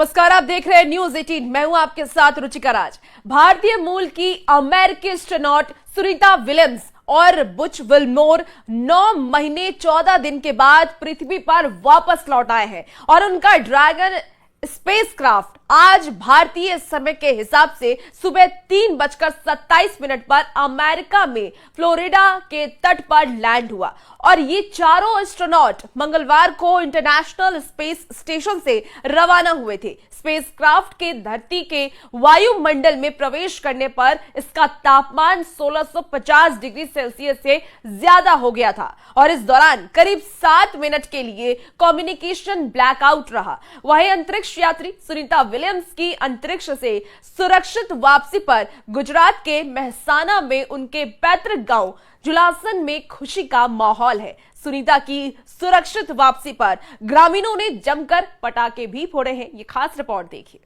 नमस्कार, आप देख रहे हैं न्यूज 18। मैं हूं आपके साथ रुचिका राज। भारतीय मूल की अमेरिकी एस्ट्रोनॉट सुनीता विलियम्स और बुच विल्मोर 9 महीने 14 दिन के बाद पृथ्वी पर वापस लौट आए हैं और उनका ड्रैगन स्पेसक्राफ्ट आज भारतीय समय के हिसाब से सुबह 3:27 पर अमेरिका में फ्लोरिडा के तट पर लैंड हुआ और ये चारों एस्ट्रोनॉट मंगलवार को इंटरनेशनल स्पेस स्टेशन से रवाना हुए थे। स्पेसक्राफ्ट के धरती के वायुमंडल में प्रवेश करने पर इसका तापमान 1650 डिग्री सेल्सियस से ज्यादा हो गया था और इस दौरान करीब 7 मिनट के लिए कम्युनिकेशन ब्लैकआउट रहा। वहीं अंतरिक्ष यात्री सुनीता विलियम्स की अंतरिक्ष से सुरक्षित वापसी पर गुजरात के मेहसाना में उनके पैतृक गांव जुलासन में खुशी का माहौल है। सुनीता की सुरक्षित वापसी पर ग्रामीणों ने जमकर पटाखे भी फोड़े हैं। ये खास रिपोर्ट देखिए।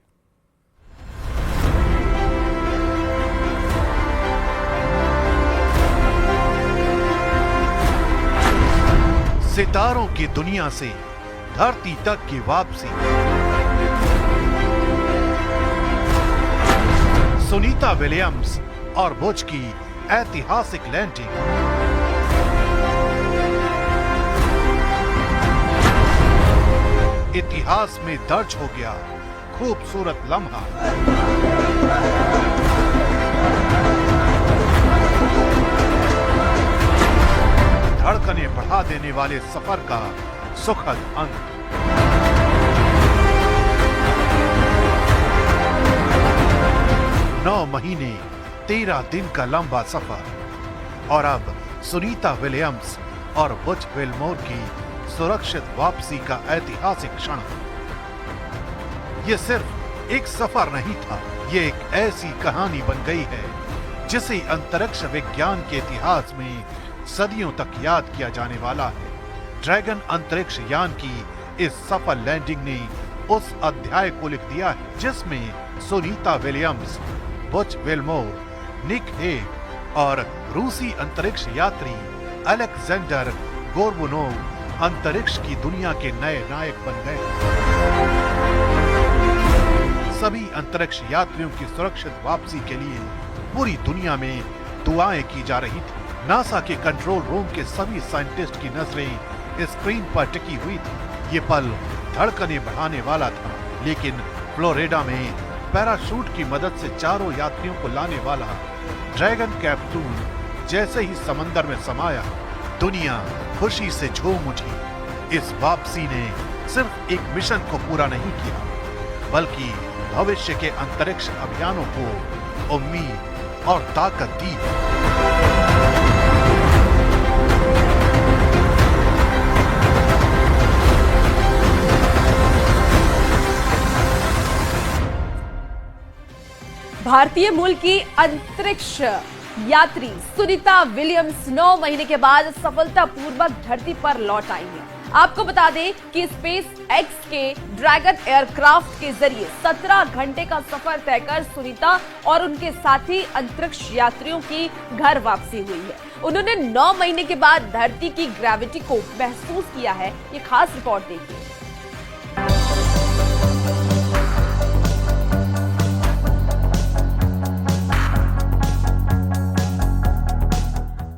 सितारों की दुनिया से धरती तक की वापसी। सुनीता विलियम्स और बुच की ऐतिहासिक लैंडिंग। इतिहास में दर्ज हो गया खूबसूरत लम्हा। धड़कनें बढ़ा देने वाले सफर का सुखद अंत। नौ महीने 13 दिन का लंबा सफर और अब सुनीता विलियम्स और बुच विल्मोर की सुरक्षित वापसी का ऐतिहासिक क्षण। यह सिर्फ एक सफर नहीं था, ये एक ऐसी कहानी बन गई है जिसे अंतरिक्ष विज्ञान के इतिहास में सदियों तक याद किया जाने वाला है। ड्रैगन अंतरिक्ष यान की इस सफल लैंडिंग ने उस अध्याय को लिख दिया है जिसमें Sunita Williams, Butch Wilmore, Nick Hague और रूसी अंतरिक्ष यात्री अलेक्जेंडर गोर्बुनोव अंतरिक्ष की दुनिया के नए नायक बन गए। सभी अंतरिक्ष यात्रियों की सुरक्षित वापसी के लिए पूरी दुनिया में दुआएं की जा रही थी। नासा के कंट्रोल रूम के सभी साइंटिस्ट की नजरें स्क्रीन पर टिकी हुई थी। ये पल धड़कनें बढ़ाने वाला था, लेकिन फ्लोरिडा में पैराशूट की मदद से चारों यात्रियों को लाने वाला ड्रैगन कैप्सूल जैसे ही समंदर में समाया, दुनिया खुशी से झूम उठी। इस वापसी ने सिर्फ एक मिशन को पूरा नहीं किया, बल्कि भविष्य के अंतरिक्ष अभियानों को उम्मीद और ताकत दी। भारतीय मूल की अंतरिक्ष यात्री सुनीता विलियम्स 9 महीने के बाद सफलतापूर्वक धरती पर लौट आई है। आपको बता दें कि स्पेस एक्स के ड्रैगन एयरक्राफ्ट के जरिए 17 घंटे का सफर तय कर सुनीता और उनके साथी अंतरिक्ष यात्रियों की घर वापसी हुई है। उन्होंने 9 महीने के बाद धरती की ग्रेविटी को महसूस किया है। ये खास रिपोर्ट देखिए।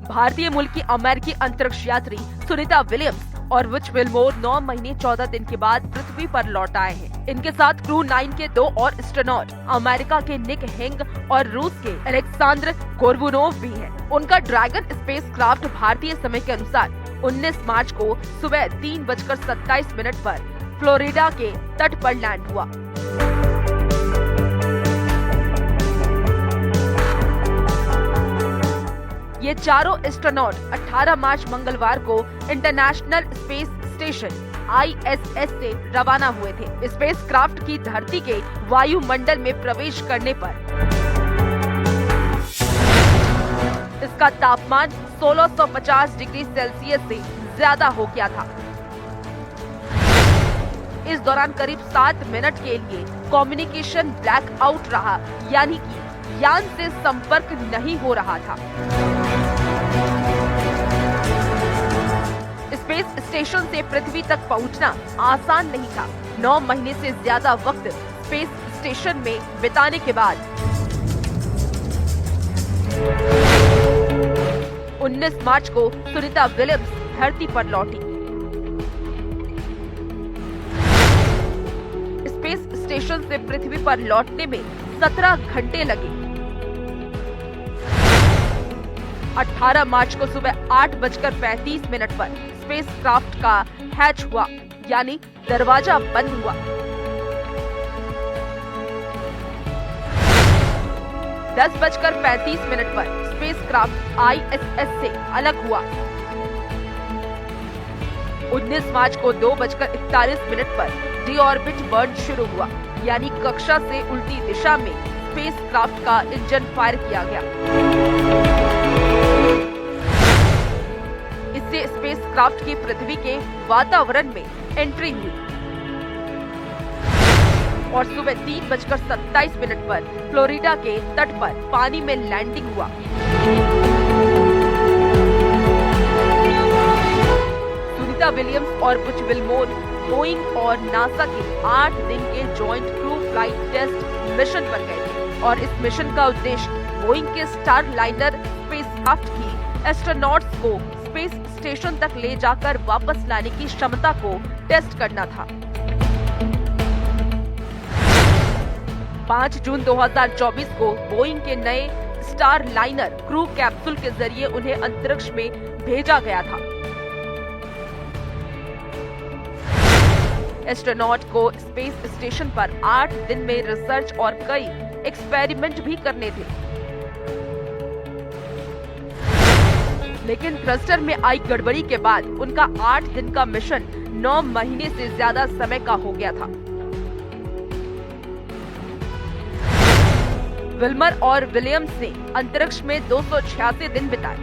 भारतीय मूल की अमेरिकी अंतरिक्ष यात्री सुनीता विलियम्स और बुच विल्मोर 9 महीने 14 दिन के बाद पृथ्वी पर लौट आए हैं। इनके साथ क्रू 9 के 2 और एस्ट्रोनॉट अमेरिका के निक हेग और रूस के अलेक्जेंडर गोर्बुनोव भी हैं। उनका ड्रैगन स्पेसक्राफ्ट भारतीय समय के अनुसार 19 मार्च को सुबह 3:27 पर फ्लोरिडा के तट पर लैंड हुआ। ये चारों एस्ट्रोनॉट 18 मार्च मंगलवार को इंटरनेशनल स्पेस स्टेशन ISS से रवाना हुए थे। स्पेसक्राफ्ट की धरती के वायुमंडल में प्रवेश करने पर इसका तापमान 1650 डिग्री सेल्सियस से ज्यादा हो गया था। इस दौरान करीब 7 मिनट के लिए कम्युनिकेशन ब्लैकआउट रहा, यानी कि यान से संपर्क नहीं हो रहा था। स्पेस स्टेशन से पृथ्वी तक पहुंचना आसान नहीं था। 9 महीने से ज्यादा वक्त स्पेस स्टेशन में बिताने के बाद 19 मार्च को सुनीता विलियम्स धरती पर लौटी। स्पेस स्टेशन से पृथ्वी पर लौटने में 17 घंटे लगे। 18 मार्च को सुबह 8:35 पर स्पेसक्राफ्ट का हैच हुआ, यानी दरवाजा बंद हुआ। 10:35 पर स्पेसक्राफ्ट ISS से अलग हुआ। 19 मार्च को 2:41 पर डीऑर्बिट बर्न शुरू हुआ, यानी कक्षा से उल्टी दिशा में स्पेसक्राफ्ट का इंजन फायर किया गया। इससे स्पेसक्राफ्ट की पृथ्वी के वातावरण में एंट्री हुई और सुबह 3:27 पर फ्लोरिडा के तट पर पानी में लैंडिंग हुआ। सुनीता विलियम्स और बुच विल्मोर बोइंग और नासा के 8 दिन के joint crew flight test mission पर गए थे और इस मिशन का उद्देश्य बोइंग के स्टार लाइनर स्पेसक्राफ्ट की एस्ट्रोनॉट्स को स्पेस स्टेशन तक ले जाकर वापस लाने की क्षमता को टेस्ट करना था। 5 जून 2024 को बोइंग के नए स्टार लाइनर क्रू कैप्सूल के जरिए उन्हें अंतरिक्ष में भेजा गया था। एस्ट्रोनॉट को स्पेस स्टेशन पर 8 दिन में रिसर्च और कई एक्सपेरिमेंट भी करने थे, लेकिन थ्रस्टर में आई गड़बड़ी के बाद उनका 8 दिन का मिशन 9 महीने से ज्यादा समय का हो गया था। विल्मर और विलियम्स ने अंतरिक्ष में 286 दिन बिताए।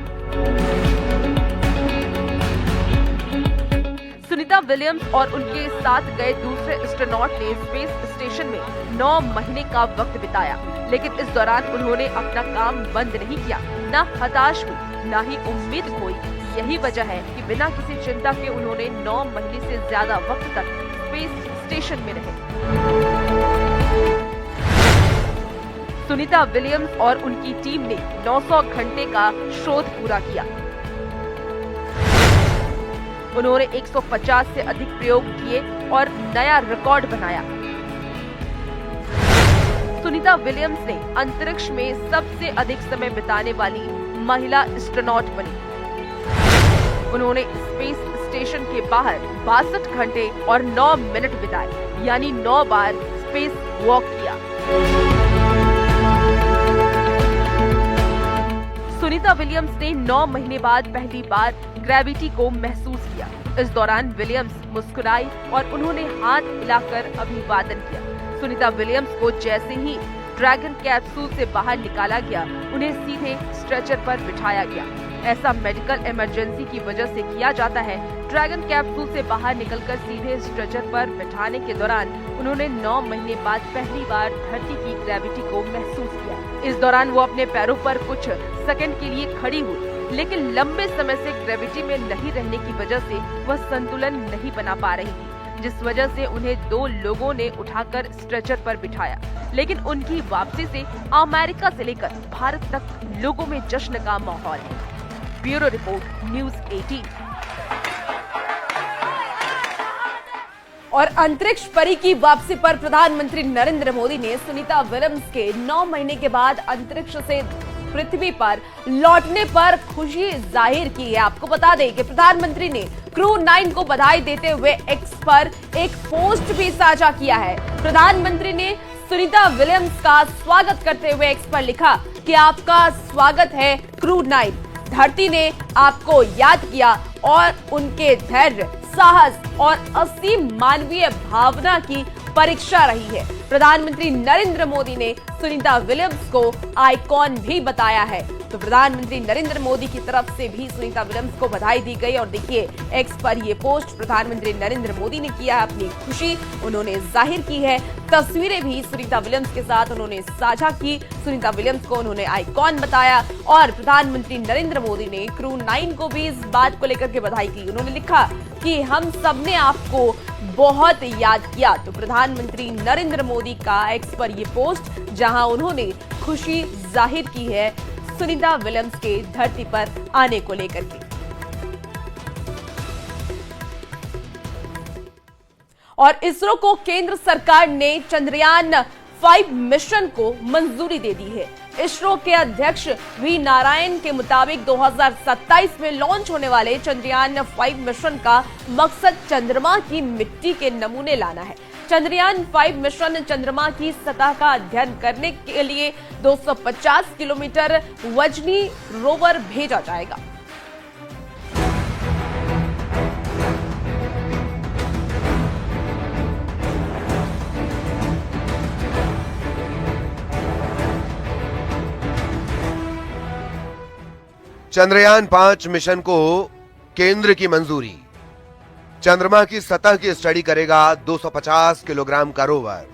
सुनीता विलियम्स और उनके साथ गए दूसरे एस्ट्रोनॉट ने स्पेस स्टेशन में 9 महीने का वक्त बिताया, लेकिन इस दौरान उन्होंने अपना काम बंद नहीं किया, न हताश हुई, न ही उम्मीद खोई। यही वजह है कि बिना किसी चिंता के उन्होंने 9 महीने से ज्यादा वक्त तक स्पेस स्टेशन में रहे। सुनीता विलियम्स और उनकी टीम ने 900 घंटे का शोध पूरा किया। उन्होंने 150 से अधिक प्रयोग किए और नया रिकॉर्ड बनाया। सुनीता विलियम्स ने अंतरिक्ष में सबसे अधिक समय बिताने वाली महिला एस्ट्रोनॉट बनी। उन्होंने स्पेस स्टेशन के बाहर 62 घंटे और 9 मिनट बिताए, यानी 9 बार स्पेस वॉक किया। सुनीता विलियम्स ने 9 महीने बाद पहली बार ग्रेविटी को महसूस किया। इस दौरान विलियम्स मुस्कुराई और उन्होंने हाथ हिलाकर अभिवादन किया। सुनीता विलियम्स को जैसे ही ड्रैगन कैप्सूल से बाहर निकाला गया, उन्हें सीधे स्ट्रेचर पर बिठाया गया। ऐसा मेडिकल इमरजेंसी की वजह से किया जाता है। ड्रैगन कैप्सूल से बाहर निकलकर सीधे स्ट्रेचर पर बिठाने के दौरान उन्होंने 9 महीने बाद पहली बार धरती की ग्रेविटी को महसूस किया। इस दौरान वो अपने पैरों पर कुछ सेकंड के लिए खड़ी हुई, लेकिन लंबे समय से ग्रेविटी में नहीं रहने की वजह से वह संतुलन नहीं बना पा रही थी, जिस वजह से उन्हें 2 लोगों ने उठाकर स्ट्रेचर पर बिठाया। लेकिन उनकी वापसी से अमेरिका से लेकर भारत तक लोगों में जश्न का माहौल है। Bureau report, news 18। और अंतरिक्ष परी की वापसी पर प्रधानमंत्री नरेंद्र मोदी ने सुनीता विलियम्स के 9 महीने के बाद अंतरिक्ष से पृथ्वी पर लौटने पर खुशी जाहिर की है। आपको बता दें कि प्रधानमंत्री ने क्रू 9 को बधाई देते हुए एक्स पर एक पोस्ट भी साझा किया है। प्रधानमंत्री ने सुनीता विलियम्स का स्वागत करते हुए एक्स पर लिखा कि आपका स्वागत है क्रू 9। धरती ने आपको याद किया और उनके धैर्य, साहस और असीम मानवीय भावना की परीक्षा रही है। प्रधानमंत्री नरेंद्र मोदी ने सुनीता विलियम्स को आइकॉन भी बताया है। तो प्रधानमंत्री नरेंद्र मोदी की तरफ से भी सुनीता विलियम्स को बधाई दी गई। और देखिए, एक्स पर ये पोस्ट प्रधानमंत्री नरेंद्र मोदी ने किया है, अपनी खुशी उन्होंने जाहिर की है। तस्वीरें भी सुनीता विलियम्स के साथ उन्होंने साझा की। सुनीता विलियम्स को उन्होंने आइकॉन बताया और प्रधानमंत्री नरेंद्र मोदी ने क्रू 9 को भी इस बात को लेकर के बधाई की। उन्होंने लिखा कि हम सबने आपको बहुत याद किया तो प्रधानमंत्री नरेंद्र मोदी का एक्स पर ये पोस्ट, जहां उन्होंने खुशी जाहिर की है सुनीता विलियम्स के धरती पर आने को लेकर के। और इसरो को केंद्र सरकार ने चंद्रयान 5 मिशन को मंजूरी दे दी है। इसरो के अध्यक्ष वी नारायण के मुताबिक 2027 में लॉन्च होने वाले चंद्रयान 5 मिशन का मकसद चंद्रमा की मिट्टी के नमूने लाना है। चंद्रयान 5 मिशन चंद्रमा की सतह का अध्ययन करने के लिए 250 किलोमीटर वजनी रोवर भेजा जाएगा। चंद्रयान 5 मिशन को केंद्र की मंजूरी। चंद्रमा की सतह की स्टडी करेगा 250 किलोग्राम का rover.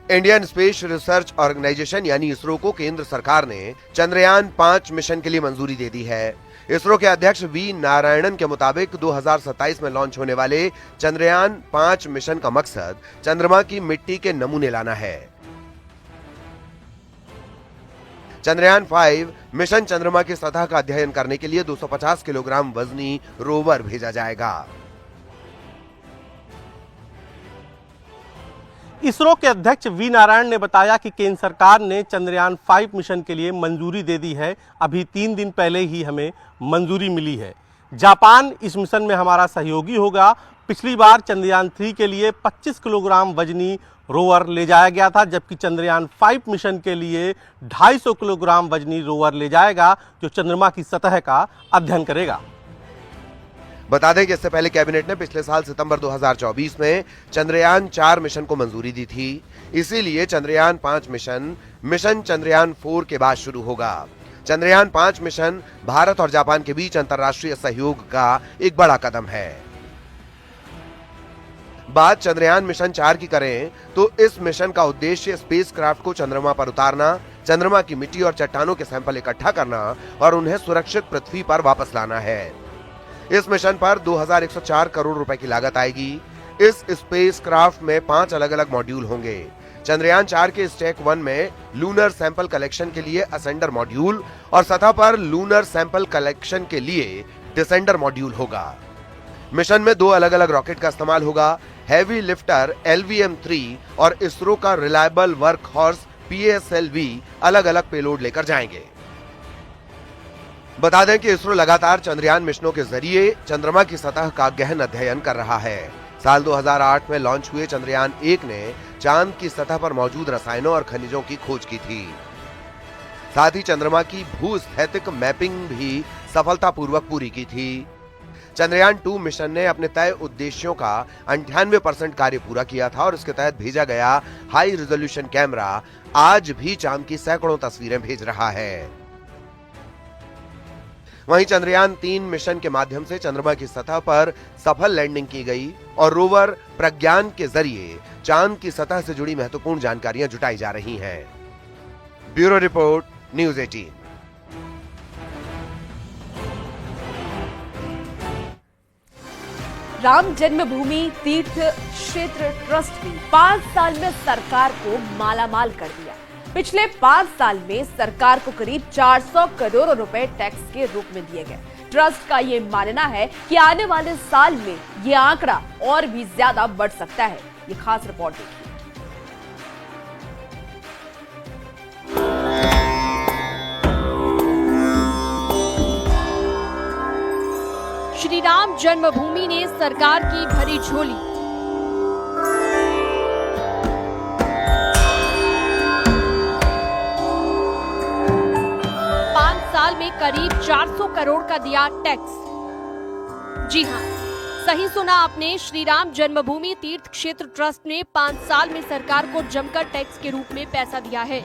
Indian Space Research Organisation यानी इसरो को केंद्र सरकार ने चंद्रयान 5 मिशन के लिए मंजूरी दे दी है। इसरो के अध्यक्ष वी नारायणन के मुताबिक 2027 में लॉन्च होने वाले चंद्रयान 5 मिशन का मकसद चंद्रमा की मिट्टी के नमूने लाना है। चंद्रयान 5 मिशन चंद्रमा की सतह का अध्ययन करने के लिए 250 किलोग्राम वजनी रोवर भेजा जाएगा। इसरो के अध्यक्ष वी नारायण ने बताया कि केंद्र सरकार ने चंद्रयान 5 मिशन के लिए मंजूरी दे दी है। अभी 3 दिन पहले ही हमें मंजूरी मिली है। जापान इस मिशन में हमारा सहयोगी होगा। पिछली बार चंद्रयान 3 के लिए 25 किलोग्राम वजनी रोवर ले जाया गया था, जबकि चंद्रयान 5 मिशन के लिए 250 किलोग्राम वजनी रोवर ले जाएगा, जो चंद्रमा की सतह का अध्ययन करेगा। बता दें कि इससे पहले कैबिनेट ने पिछले साल सितंबर 2024 में चंद्रयान 4 मिशन को मंजूरी दी थी। इसीलिए चंद्रयान 5 मिशन चंद्रयान 4 के बाद शुरू होगा। चंद्रयान 5 मिशन भारत और जापान के बीच अंतर्राष्ट्रीय सहयोग का एक बड़ा कदम है। बात चंद्रयान मिशन 4 की करें तो इस मिशन का उद्देश्य स्पेसक्राफ्ट को चंद्रमा पर उतारना, चंद्रमा की मिट्टी और चट्टानों के सैंपल इकट्ठा करना और उन्हें सुरक्षित पृथ्वी पर वापस लाना है। इस मिशन पर 2104 करोड़ रुपए की लागत आएगी। इस स्पेसक्राफ्ट में 5 अलग-अलग मॉड्यूल होंगे। चंद्रयान 4 के स्टेक 1 में लूनर सैंपल कलेक्शन के लिए असेंडर मॉड्यूल और सतह पर लूनर सैंपल कलेक्शन के लिए डिसेंडर मॉड्यूल होगा। मिशन में 2 अलग-अलग रॉकेट का इस्तेमाल होगा। हैवी लिफ्टर LVM-3 और इसरो का रिलायबल वर्क हॉर्स PSLV अलग-अलग पेलोड लेकर जाएंगे। बता दें कि इसरो लगातार चंद्रयान मिशनों के जरिए चंद्रमा की सतह का गहन अध्ययन कर रहा है। साल 2008 में लॉन्च हुए चंद्रयान 1 ने चांद की सतह पर मौजूद रसायनों और खनिजों की खोज की थी। साथ ही चंद्रमा की भूस्थैतिक मैपिंग भी सफलतापूर्वक पूरी की थी। चंद्रयान 2 मिशन ने अपने तय उद्देश्यों का 98% कार्य पूरा किया था और इसके तहत भेजा गया हाई रिजोल्यूशन कैमरा आज भी चांद की सैकड़ों तस्वीरें भेज रहा है। वहीं चंद्रयान 3 मिशन के माध्यम से चंद्रमा की सतह पर सफल लैंडिंग की गई और रोवर प्रज्ञान के जरिए चांद की सतह से जुड़ी महत्वपूर्ण जानकारियां जुटाई जा रही हैं। Bureau report, news 18। Ram Janmabhoomi Teerth क्षेत्र ट्रस्ट ने 5 साल में सरकार को मालामाल कर दिया। पिछले 5 साल में सरकार को करीब 400 करोड़ रुपए टैक्स के रूप में दिए गए। ट्रस्ट का ये मानना है कि आने वाले साल में ये आंकड़ा और भी ज्यादा बढ़ सकता है। ये खास रिपोर्ट देखिए। श्री राम जन्मभूमि ने सरकार की भरी झोली। साल में करीब 400 करोड़ का दिया टैक्स। जी हां, सही सुना आपने। श्री राम जन्मभूमि तीर्थ क्षेत्र ट्रस्ट ने 5 साल में सरकार को जमकर टैक्स के रूप में पैसा दिया है।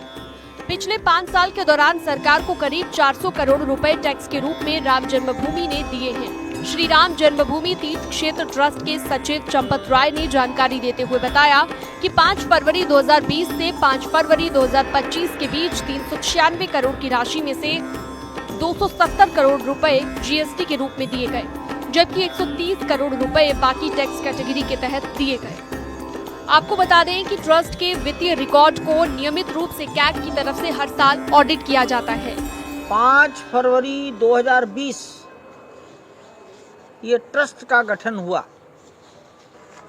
पिछले 5 साल के दौरान सरकार को करीब 400 करोड़ रुपए टैक्स के रूप में राम जन्मभूमि ने दिए हैं। श्री राम जन्मभूमि तीर्थ क्षेत्र ट्रस्ट के सचिव चंपत राय ने जानकारी देते हुए बताया कि 5 फरवरी 2020 से 5 फरवरी 2025 के बीच 396 करोड़ की राशि में से 270 करोड़ रुपए GST के रूप में दिए गए। जबकि 130 करोड़ रुपए बाकी टैक्स कैटेगरी के तहत दिए गए। आपको बता दें कि ट्रस्ट के वित्तीय रिकॉर्ड को नियमित रूप से कैग की तरफ से हर साल ऑडिट किया जाता है। 5 फरवरी 2020 ये ट्रस्ट का गठन हुआ।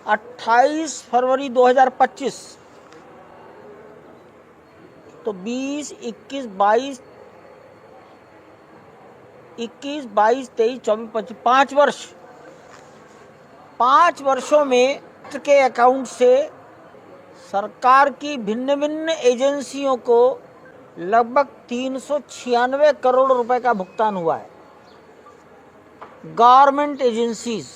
28 फरवरी 2025 तो 20, 21, 22, 23, 24, 25 5 वर्ष। 5 वर्षों में के अकाउंट से सरकार की भिन्न भिन्न एजेंसियों को लगभग 396 करोड़ रुपए का भुगतान हुआ है। गवर्नमेंट एजेंसीज,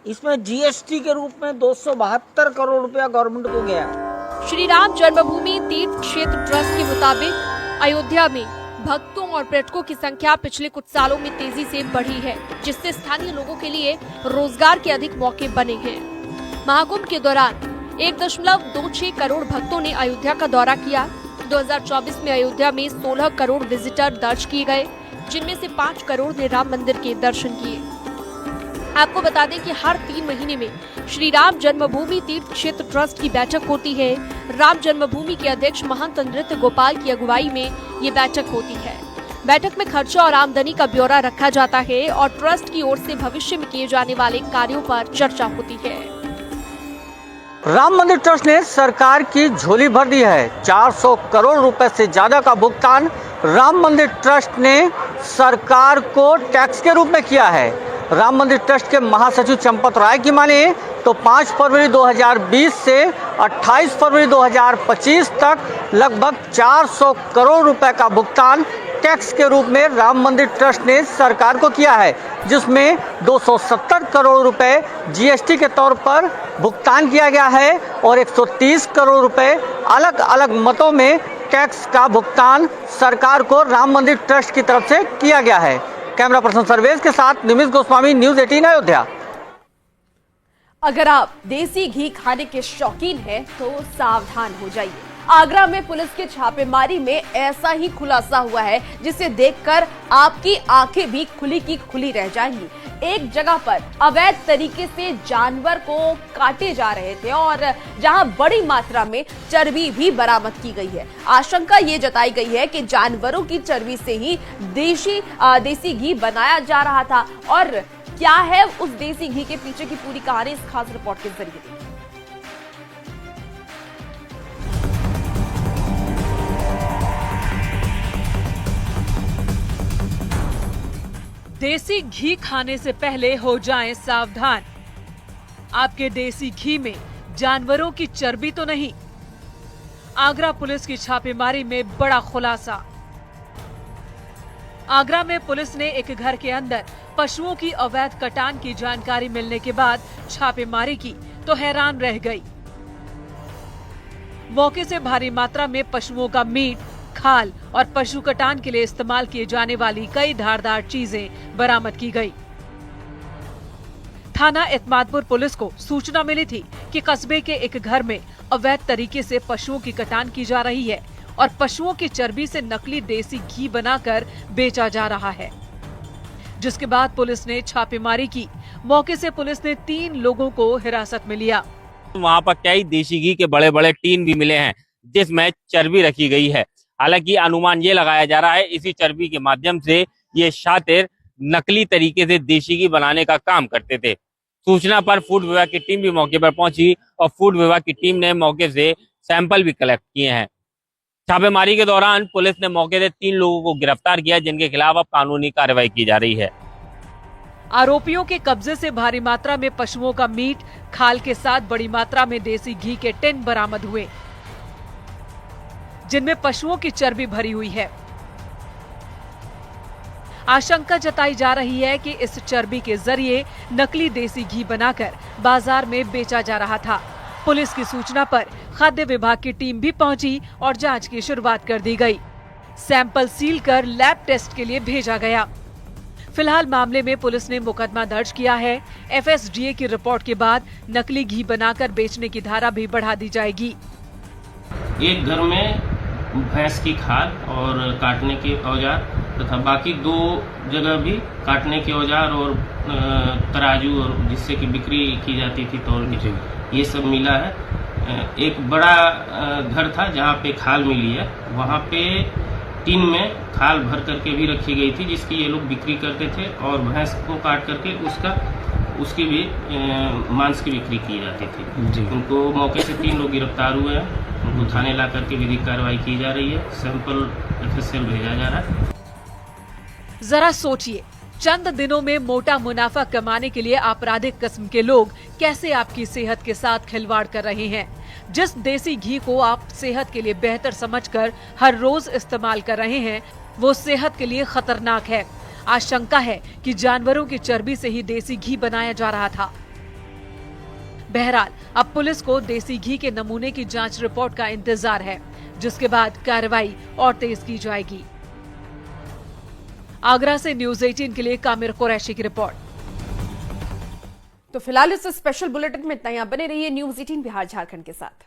इसमें जीएसटी के रूप में 272 करोड़ रुपया गवर्नमेंट को गया है। श्री राम जन्मभूमि तीर्थ क्षेत्र ट्रस्ट के मुताबिक अयोध्या में भक्तों और पर्यटकों की संख्या पिछले कुछ सालों में तेजी से बढ़ी है, जिससे स्थानीय लोगों के लिए रोजगार के अधिक मौके बने हैं। महाकुंभ के दौरान 1.26 करोड़ भक्तों ने अयोध्या का दौरा किया। 2024 में अयोध्या में 16 करोड़ विजिटर दर्ज किए गए, जिनमें से 5 करोड़ ने राम मंदिर के दर्शन किए। आपको बता दें कि हर 3 महीने में श्री राम जन्मभूमि तीर्थ क्षेत्र ट्रस्ट की बैठक होती है। राम जन्मभूमि के अध्यक्ष महंत नृत्य गोपाल की अगुवाई में ये बैठक होती है। बैठक में खर्चा और आमदनी का ब्यौरा रखा जाता है और ट्रस्ट की ओर से भविष्य में किए जाने वाले कार्यों पर चर्चा होती है। राम मंदिर ट्रस्ट ने सरकार की झोली भर दी है। 400 करोड़ रुपए से ज्यादा का भुगतान राम मंदिर ट्रस्ट ने सरकार को टैक्स के रूप में किया है। राम मंदिर ट्रस्ट के महासचिव चंपत राय की माने तो 5 फरवरी 2020 से 28 फरवरी 2025 तक लगभग 400 करोड़ रुपए का भुगतान टैक्स के रूप में राम मंदिर ट्रस्ट ने सरकार को किया है, जिसमें 270 करोड़ रुपए जीएसटी के तौर पर भुगतान किया गया है और 130 करोड़ रुपए अलग अलग मतों में टैक्स का भुगतान सरकार को राम मंदिर ट्रस्ट की तरफ से किया गया है। कैमरा पर्सन सर्वेश के साथ निमिष गोस्वामी, न्यूज़ 18 अयोध्या। अगर आप देसी घी खाने के शौकीन हैं तो सावधान हो जाइए। आगरा में पुलिस के छापेमारी में ऐसा ही खुलासा हुआ है जिसे देखकर आपकी आंखें भी खुली की खुली रह जाएंगी। एक जगह पर अवैध तरीके से जानवर को काटे जा रहे थे और जहां बड़ी मात्रा में चर्बी भी बरामद की गई है। आशंका ये जताई गई है कि जानवरों की चर्बी से ही देसी घी बनाया जा रहा था। और क्या है उस देसी घी के पीछे की पूरी कहानी, इस खास रिपोर्ट के जरिए। देसी घी खाने से पहले हो जाएं सावधान। आपके देसी घी में जानवरों की चर्बी तो नहीं। आगरा पुलिस की छापेमारी में बड़ा खुलासा। आगरा में पुलिस ने एक घर के अंदर पशुओं की अवैध कटान की जानकारी मिलने के बाद छापेमारी की तो हैरान रह गई। मौके से भारी मात्रा में पशुओं का मीट, खाल और पशु कटान के लिए इस्तेमाल किए जाने वाली कई धारदार चीजें बरामद की गई। थाना एतमादपुर पुलिस को सूचना मिली थी कि कस्बे के एक घर में अवैध तरीके से पशुओं की कटान की जा रही है और पशुओं की चर्बी से नकली देसी घी बनाकर बेचा जा रहा है, जिसके बाद पुलिस ने छापेमारी की। मौके से पुलिस ने 3 लोगों को हिरासत में लिया। वहाँ पर कई देसी घी के बड़े बड़े टीन भी मिले हैं जिसमें चर्बी रखी गई है। हालांकि अनुमान ये लगाया जा रहा है इसी चर्बी के माध्यम से ये शातिर नकली तरीके से देसी घी बनाने का काम करते थे। सूचना पर फूड विभाग की टीम भी मौके पर पहुंची और फूड विभाग की टीम ने मौके से सैंपल भी कलेक्ट किए हैं। छापेमारी के दौरान पुलिस ने मौके से 3 लोगों को गिरफ्तार किया, जिनके खिलाफ अब कानूनी कार्रवाई की जा रही है। आरोपियों के कब्जे से भारी मात्रा में पशुओं का मीट, खाल के साथ बड़ी मात्रा में देसी घी के टिन बरामद हुए, जिनमें पशुओं की चर्बी भरी हुई है। आशंका जताई जा रही है कि इस चर्बी के जरिए नकली देसी घी बनाकर बाजार में बेचा जा रहा था। पुलिस की सूचना पर खाद्य विभाग की टीम भी पहुंची और जांच की शुरुआत कर दी गई। सैंपल सील कर लैब टेस्ट के लिए भेजा गया। फिलहाल मामले में पुलिस ने मुकदमा दर्ज किया है। एफएसडीए की रिपोर्ट के बाद नकली घी बनाकर बेचने की धारा भी बढ़ा दी जाएगी। एक घर में भैंस की खाल और काटने के औजार तथा बाकी 2 जगह भी काटने के औजार और तराजू और जिससे कि बिक्री की जाती थी तौल की, ये सब मिला है। एक बड़ा घर था जहाँ पे खाल मिली है, वहाँ पे टीन में खाल भर करके भी रखी गई थी जिसकी ये लोग बिक्री करते थे और भैंस को काट करके उसकी भी मांस की बिक्री की जाती थी। उनको मौके से 3 लोग गिरफ्तार हुए हैं, उनको थाने ला करके विधिक कार्रवाई की जा रही है, सैंपल FSL भेजा जा रहा है। जरा सोचिए, चंद दिनों में मोटा मुनाफा कमाने के लिए आपराधिक किस्म के लोग कैसे आपकी सेहत के साथ खिलवाड़ कर रहे हैं। जिस देसी घी को आप सेहत के लिए बेहतर समझकर हर रोज इस्तेमाल कर रहे हैं, वो सेहत के लिए खतरनाक है। आशंका है कि जानवरों की चर्बी से ही देसी घी बनाया जा रहा था। बहरहाल अब पुलिस को देसी घी के नमूने की जांच रिपोर्ट का इंतजार है, जिसके बाद कार्रवाई और तेज की जाएगी। आगरा से न्यूज 18 के लिए कामिर कुरैशी की रिपोर्ट। तो फिलहाल इस स्पेशल बुलेटिन में इतना ही। आप बने रहिए न्यूज 18 बिहार झारखंड के साथ।